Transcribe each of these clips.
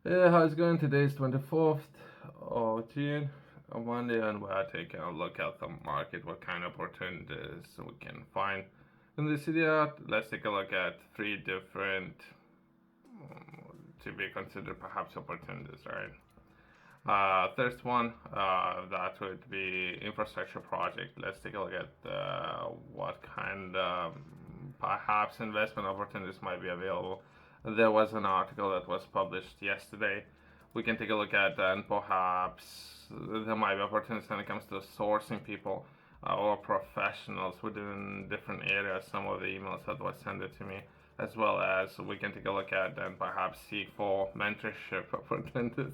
Yeah, how's it going? Today is 24th of June, on Monday, and we're taking a look at the market, what kind of opportunities we can find in the city. Let's take a look at three different to be considered perhaps opportunities, right? First one, that would be infrastructure project. Let's take a look at what kind of perhaps investment opportunities might be available. There was an article that was published yesterday. We can take a look at and perhaps there might be opportunities when it comes to sourcing people or professionals within different areas. Some of the emails that was sent to me, as well as we can take a look at and perhaps seek for mentorship opportunities.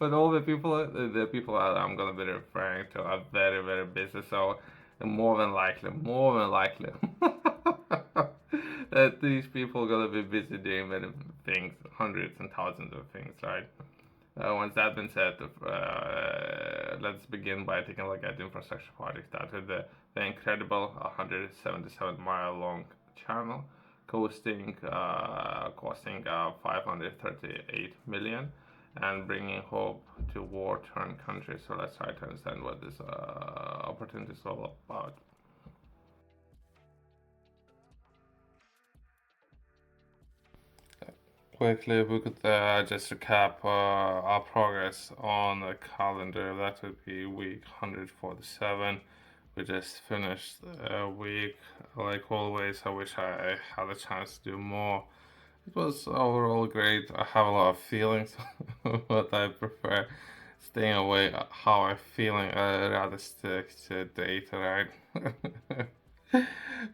But all the people that I'm gonna be referring to are very, very busy. So more than likely, that these people are gonna be busy doing many things, hundreds and thousands of things, right? Once that's been said, let's begin by taking a look at the infrastructure project. That with the incredible 177-mile long channel costing 538 million and bringing hope to war-torn countries. So let's try to understand what this opportunity is all about. Quickly, we could just recap our progress on the calendar. That would be week 147. We just finished a week. Like always, I wish I had a chance to do more. It was overall great. I have a lot of feelings, but I prefer staying away how I'm feeling. I rather stick to data, right?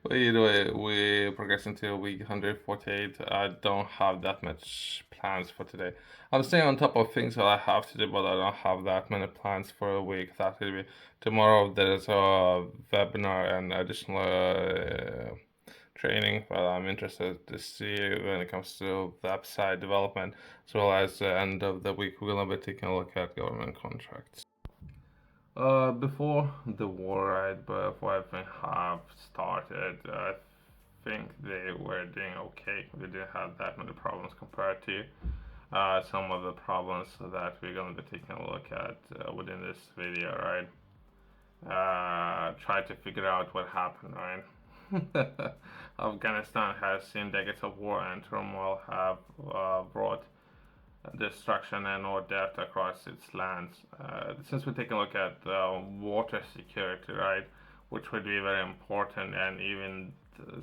But either way, we progress into week 148. I don't have that much plans for today. I'm staying on top of things that I have to do, but I don't have that many plans for a week. That will be tomorrow. There's a webinar and additional training that I'm interested to see when it comes to website development, as well as the end of the week we're gonna be taking a look at government contracts. Before the war, right, before everything have started, I think they were doing okay. They didn't have that many problems compared to some of the problems that we're gonna be taking a look at within this video, right? Try to figure out what happened, right? Afghanistan has seen decades of war and turmoil have brought destruction and or death across its lands. Since we're taking a look at water security, right, which would be very important, and even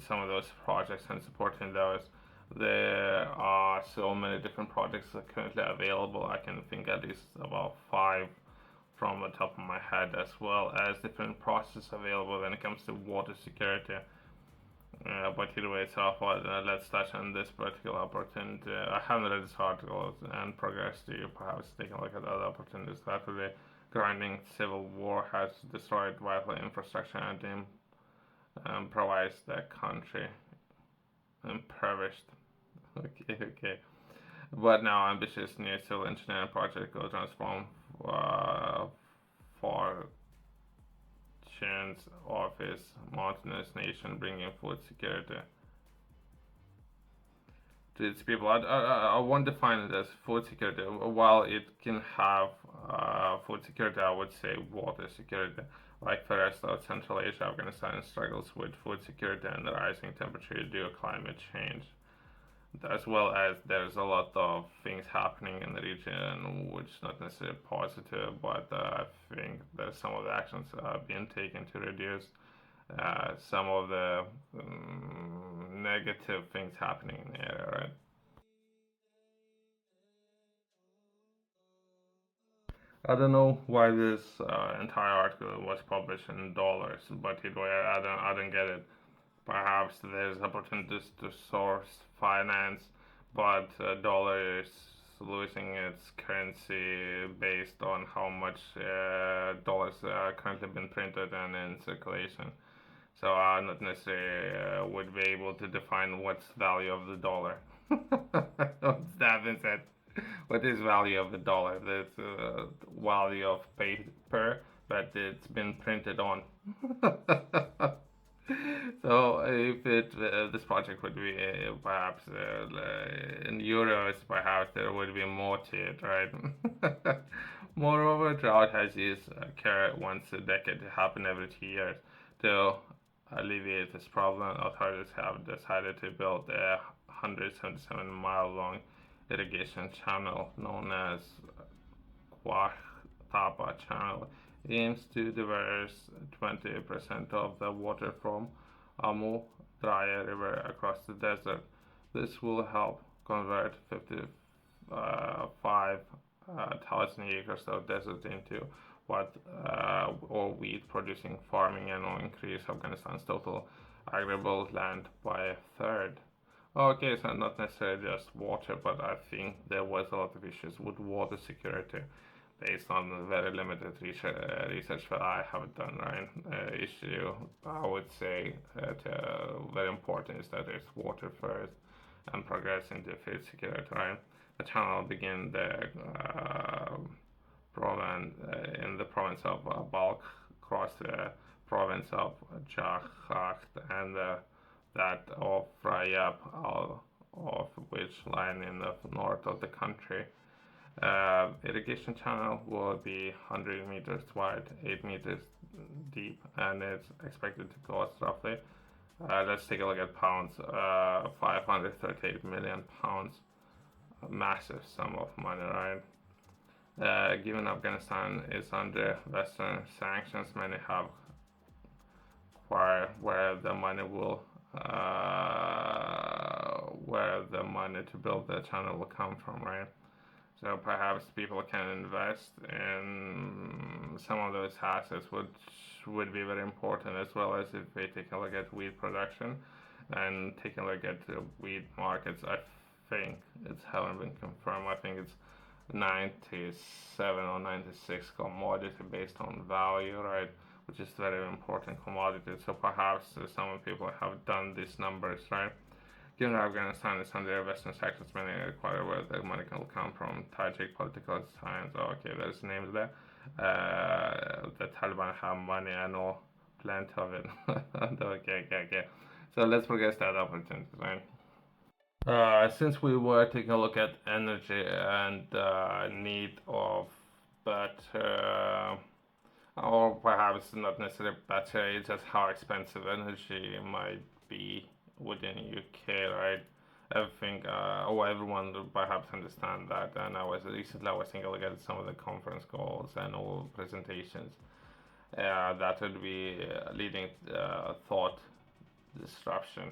some of those projects and supporting those, there are so many different projects that are currently available. I can think at least about five from the top of my head, as well as different processes available when it comes to water security. But either way, so far, let's touch on this particular opportunity. I haven't read this article and progress to you, perhaps take a look at other opportunities. That would be grinding civil war has destroyed vital infrastructure and improvised the country. Impoverished. Okay. But now ambitious new civil engineering project will transform for Chen's office, mountainous nation, bringing food security to its people. I won't define it as food security. While it can have food security, I would say water security. Like the rest of Central Asia, Afghanistan struggles with food security and the rising temperature due to climate change. As well as there's a lot of things happening in the region which not necessarily positive, but I think there's some of the actions being taken to reduce some of the negative things happening in the area, right? I don't know why this entire article was published in dollars, but I don't get it. Perhaps there's opportunities to source finance, but dollar is losing its currency based on how much dollars are currently being printed and in circulation. So I'm not necessarily would be able to define what's the value of the dollar. What's that being said? What is value of the dollar? The value of paper that it's been printed on. So if this project would be perhaps in euros, perhaps there would be more to it, right? Moreover, drought hazes occur once a decade, happen every 2 years. To alleviate this problem, authorities have decided to build a 177-mile-long irrigation channel known as Tapa Channel. It aims to divert 20% of the water from Amu Draya River across the desert. This will help convert 55,000 acres of desert into what or wheat producing farming, and will increase Afghanistan's total arable land by a third. Okay, so not necessarily just water, but I think there was a lot of issues with water security based on the very limited research that I have done, right? Issue, I would say, very important is that there's water first and progress into food security, right? The channel begin in the province of Balkh, cross the province of Jakht, and that of Rayab, all of which lie in the north of the country. Irrigation channel will be 100 meters wide, 8 meters deep, and it's expected to cost roughly, let's take a look at pounds, 538 million pounds. A massive sum of money, right? Given Afghanistan is under Western sanctions, many have where the money will where the money to build the channel will come from, right? So perhaps people can invest in some of those assets, which would be very important, as well as if we take a look at wheat production and take a look at the wheat markets. I think it's haven't been confirmed. I think it's 97 or 96 commodity based on value, right? Which is very important commodity. So perhaps some people have done these numbers, right? Given Afghanistan is under Western sanctions, many inquire where the money will come from. Tajik political science. Oh, okay, there's names there. The Taliban have money. I know plenty of it. Okay. So let's progress that opportunity, right? Since we were taking a look at energy and need of better, or perhaps not necessarily better, it's just how expensive energy might be within UK, right? Everything, or everyone would perhaps understand that. And I was taking a look at some of the conference calls and all presentations. That would be leading thought disruption.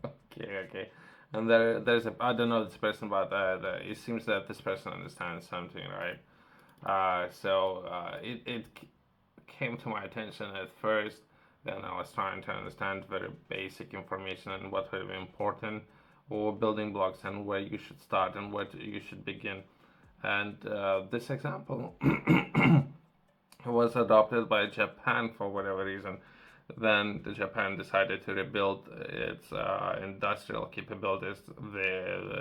Okay. And there's I don't know this person, but it seems that this person understands something, right? It came to my attention at first. Then I was trying to understand very basic information and what would be important, or building blocks, and where you should start and where you should begin. And this example was adopted by Japan for whatever reason. Then Japan decided to rebuild its industrial capabilities.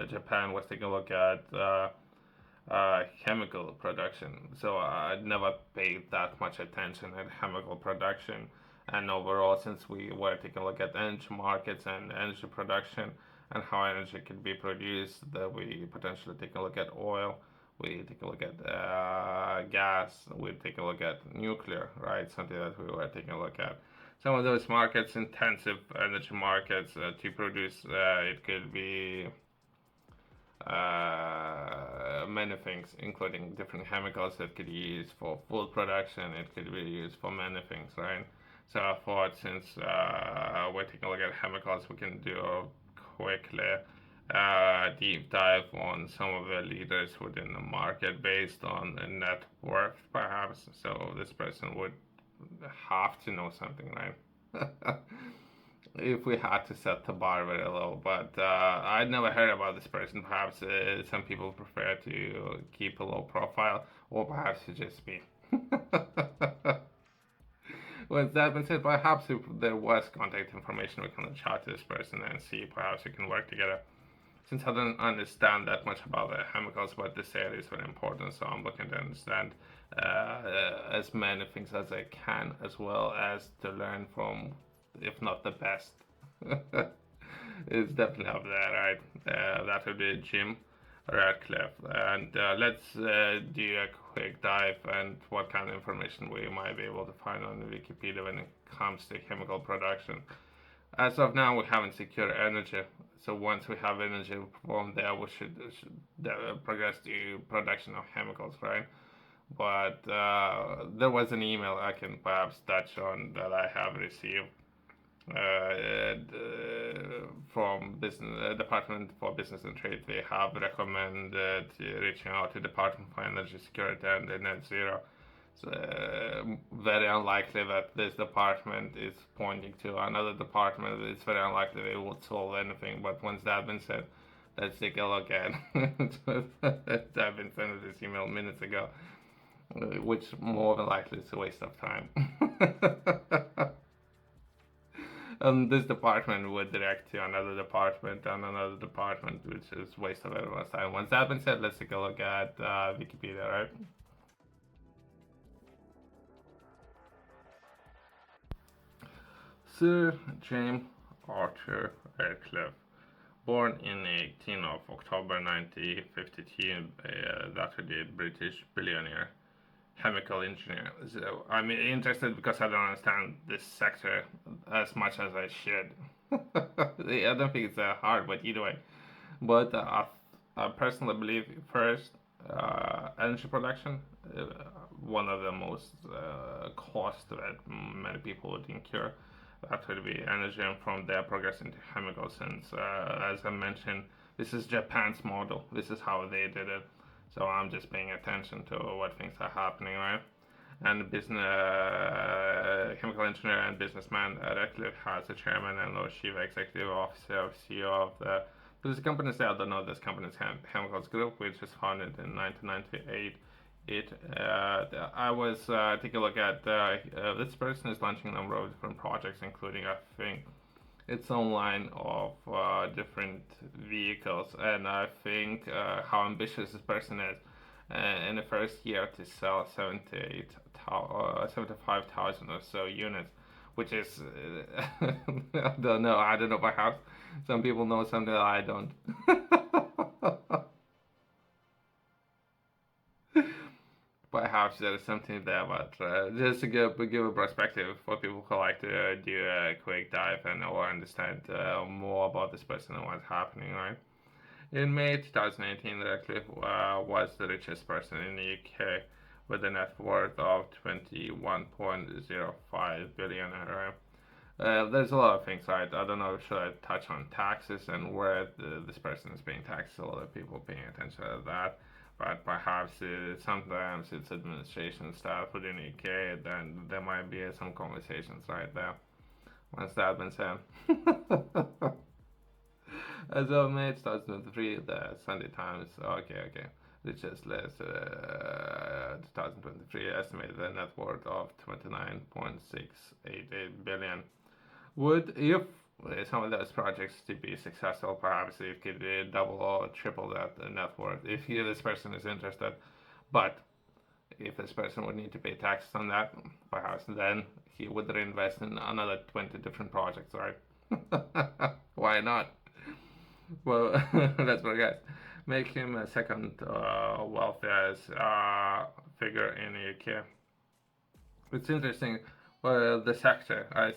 Japan was taking a look at chemical production. So I never paid that much attention at chemical production. And overall, since we were taking a look at energy markets and energy production and how energy can be produced, that we potentially take a look at oil, we take a look at gas, we take a look at nuclear, right? Something that we were taking a look at. Some of those markets, intensive energy markets, to produce, it could be many things, including different chemicals that could be used for food production. It could be used for many things, right? So I thought, since we're taking a look at chemicals, we can do a quickly deep dive on some of the leaders within the market based on a net worth, perhaps. So this person would have to know something, right? If we had to set the bar very low. But I'd never heard about this person. Perhaps some people prefer to keep a low profile, or perhaps it's just me. With that being said, perhaps if there was contact information, we can chat to this person and see perhaps we can work together. Since I don't understand that much about the chemicals, but this area is very important, so I'm looking to understand as many things as I can, as well as to learn from if not the best. It's definitely up there, right? That would be Jim Radcliffe. And let's do a quick dive and what kind of information we might be able to find on Wikipedia when it comes to chemical production. As of now, we haven't secured energy. So once we have energy from there, we should progress to production of chemicals, right? But there was an email I can perhaps touch on that I have received from business Department for Business and Trade. They have recommended reaching out to Department for Energy Security and Net Zero. So, very unlikely that this department is pointing to another department. It's very unlikely they would solve anything. But once that been said, let's take a look at I've been sent this email minutes ago, which more than likely is a waste of time. And this department would direct to another department and another department, which is waste of everyone's time. Once that been said, let's take a look at Wikipedia, right? Sir James Arthur Radcliffe, born in 18th of October 1952, that would be a British billionaire, chemical engineer. So I'm interested because I don't understand this sector as much as I should. I don't think it's that hard, but either way. But I personally believe first, energy production, one of the most cost that many people would incur. That would be energy, and from there progressing to chemicals. Since, as I mentioned, this is Japan's model. This is how they did it. So I'm just paying attention to what things are happening, right? And business, chemical engineer and businessman Radcliffe has a chairman and chief executive officer, CEO of the. This company, I don't know this company's Chemicals Group, which was founded in 1998. I was taking a look at this person is launching a number of different projects, including I think its own line of different vehicles, and I think how ambitious this person is. In the first year to sell 75,000 or so units, which is I don't know, perhaps some people know something that I don't. Perhaps there is something there, but just to give a perspective for people who like to do a quick dive and or understand more about this person and what's happening, right? In May 2018, Radcliffe was the richest person in the UK with a net worth of 21.05 billion. There's a lot of things, right? I don't know, should I touch on taxes and where this person is paying taxes? A lot of people paying attention to that. But perhaps sometimes it's administration staff within the UK, then there might be some conversations right there. Once that's been said. As of May 2023, the Sunday Times, richest list 2023 estimated a net worth of 29.688 billion. Would, if some of those projects to be successful, perhaps it could be double or triple that net worth if this person is interested. But if this person would need to pay taxes on that, perhaps then he would reinvest in another 20 different projects, right? Why not? Well, let's progress. Make him a second wealthiest figure in the UK. It's interesting. Well, the sector, I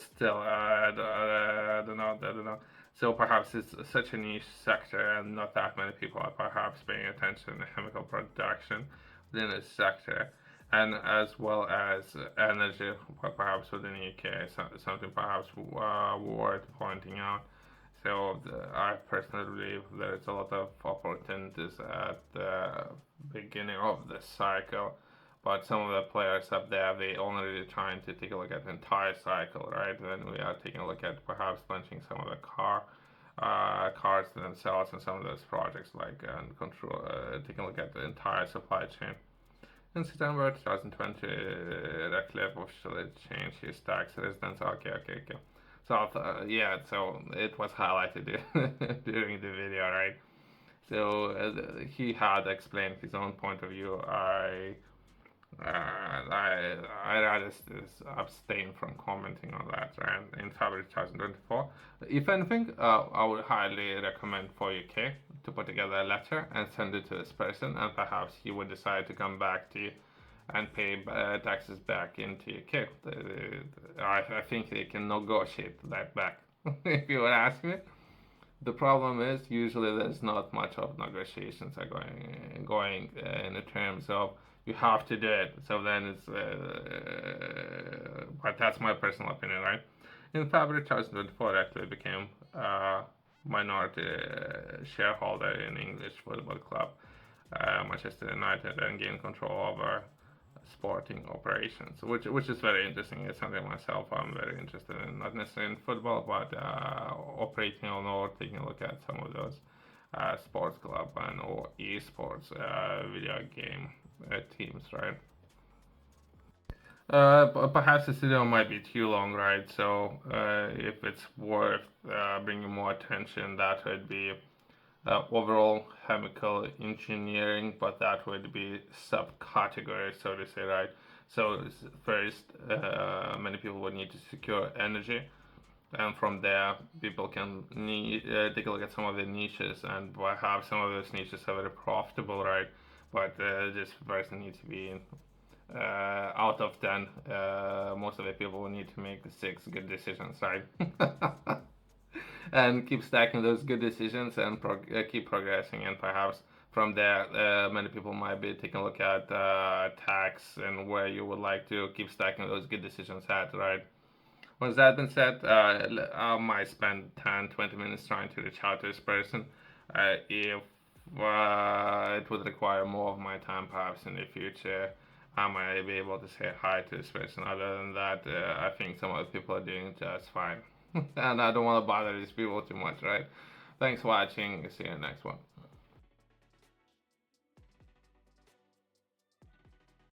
don't know. So perhaps it's such a niche sector, and not that many people are perhaps paying attention to chemical production within this sector, and as well as energy, perhaps within the UK, something perhaps worth pointing out. So I personally believe there's a lot of opportunities at the beginning of the cycle, but some of the players up there, they only really trying to take a look at the entire cycle, right? Then we are taking a look at perhaps launching some of the cars themselves and some of those projects, like taking a look at the entire supply chain. In September 2020, Radcliffe officially changed his tax residence. Okay. So so it was highlighted during the video, right? So he had explained his own point of view. I rather abstain from commenting on that. And in February 2024, if anything, I would highly recommend for UK to put together a letter and send it to this person, and perhaps he would decide to come back to you and pay taxes back into UK. I think they can negotiate that back, if you would ask me. The problem is usually there's not much of negotiations are going in the terms of you have to do it. So then it's, but that's my personal opinion, right? In February 2024, actually became minority shareholder in English football club Manchester United and gained control over sporting operations, which is very interesting. It's something myself I'm very interested in, not necessarily in football, but operating on or taking a look at some of those sports club and or esports video game teams, right? Perhaps this video might be too long, right? So if it's worth bringing more attention, that would be overall chemical engineering, but that would be subcategory, so to say, right? So first, many people would need to secure energy, and from there, people can take a look at some of the niches, and perhaps some of those niches are very profitable, right? But this person needs to be out of 10. Most of the people will need to make 6 good decisions, right? And keep stacking those good decisions and keep progressing. And perhaps from there, many people might be taking a look at tax and where you would like to keep stacking those good decisions at, right? Once that been said, I might spend 10-20 minutes trying to reach out to this person. If it would require more of my time, perhaps in the future, I might be able to say hi to this person. Other than that, I think some other people are doing just fine. And I don't want to bother these people too much, right? Thanks for watching. See you in the next one.